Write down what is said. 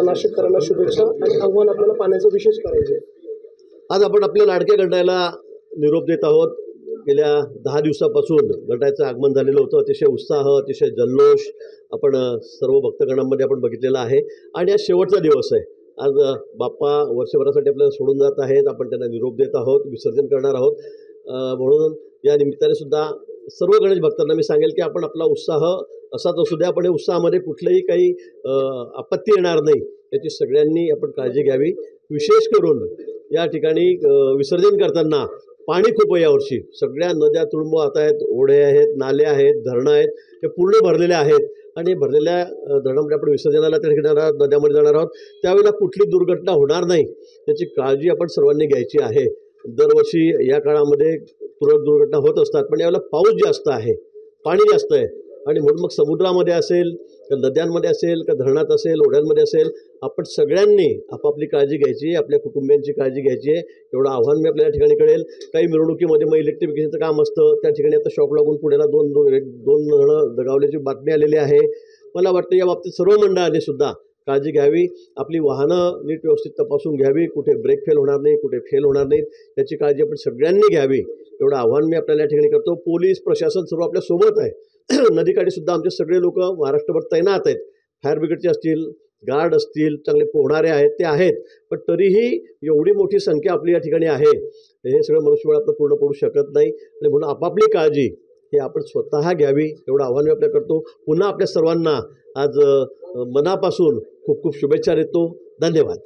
नाशिककरांना शुभेच्छा आणि आव्हान आपल्याला पाण्याचं विशेष करायचे। आज आपण आपल्या लाडक्या गणरायाला निरोप देत आहोत। गेल्या 10 दिवसापासून गणरायाचं आगमन झालेलं होतं। अतिशय उत्साह, अतिशय जल्लोष आपण सर्व भक्तगणांमध्ये आपण बघितलेला आहे आणि आज शेवटचा दिवस आहे। आज बाप्पा वर्षभरासाठी आपल्याला सोडून जात आहेत। आपण त्यांना निरोप देत आहोत, विसर्जन करणार आहोत। म्हणून या निमित्ताने सुद्धा सर्व गणेश भक्तांना मी सांगेल की आपण आपला उत्साह असाच असू द्या, पण या उत्साहामध्ये कुठलंही काही आपत्ती येणार नाही याची सगळ्यांनी आपण काळजी घ्यावी। विशेष करून या ठिकाणी विसर्जन करताना पाणी खूप आहे यावर्षी। सगळ्या नद्या तुडुंब वाहत आहेत, ओढे आहेत, नाले आहेत, धरणं आहेत, हे पूर्ण भरलेले आहेत आणि भरलेल्या धरणामध्ये आपण विसर्जनाला त्या ठिकाणी नद्यामध्ये जाणार आहोत। त्यावेळेला कुठली दुर्घटना होणार नाही याची काळजी आपण सर्वांनी घ्यायची आहे। दरवर्षी या काळामध्ये तुरळक दुर्घटना होत असतात, पण यावेळेला पाऊस जास्त आहे, पाणी जास्त आहे आणि म्हणून मग समुद्रामध्ये असेल का नद्यांमध्ये असेल का धरणात असेल ओढ्यांमध्ये असेल, आपण सगळ्यांनी आपापली काळजी घ्यायची, आपल्या कुटुंबियांची काळजी घ्यायची आहे। एवढं आव्हान मी आपल्या ठिकाणी कळेल। काही मिरवणुकीमध्ये मग इलेक्ट्रिफिकेशनचं काम असतं, त्या ठिकाणी आता शॉक लागून पुण्याला दोन जण दगावल्याची बातमी आलेली आहे। मला वाटतं या बाबतीत सर्व मंडळांनी सुद्धा काळजी घ्यावी, आपली वाहनं नीट व्यवस्थित तपासून घ्यावी, कुठे ब्रेक फेल होणार नाही, कुठे फेल होणार नाहीत याची काळजी आपण सगळ्यांनी घ्यावी। एवढं आव्हान मी आपल्याला या ठिकाणी करतो। पोलीस प्रशासन सर्व आपल्या सोबत आहे। नदीकाठी सुद्धा आमचे सगळे लोक महाराष्ट्रभर तैनात आहेत। फायर ब्रिगेडचे असतील, गार्ड असतील, चांगले पोहणारे आहेत ते आहेत, पण तरीही एवढी मोठी संख्या आपली या ठिकाणी आहे, हे सगळं मनुष्यबळ आपलं पूर्ण पडू शकत नाही आणि म्हणून आपापली काळजी हे आपण स्वतः घ्यावी, एवढं आव्हान मी आपल्याला करतो। पुन्हा आपल्या सर्वांना आज मनापासून खूप खूप शुभेच्छा देतो। धन्यवाद।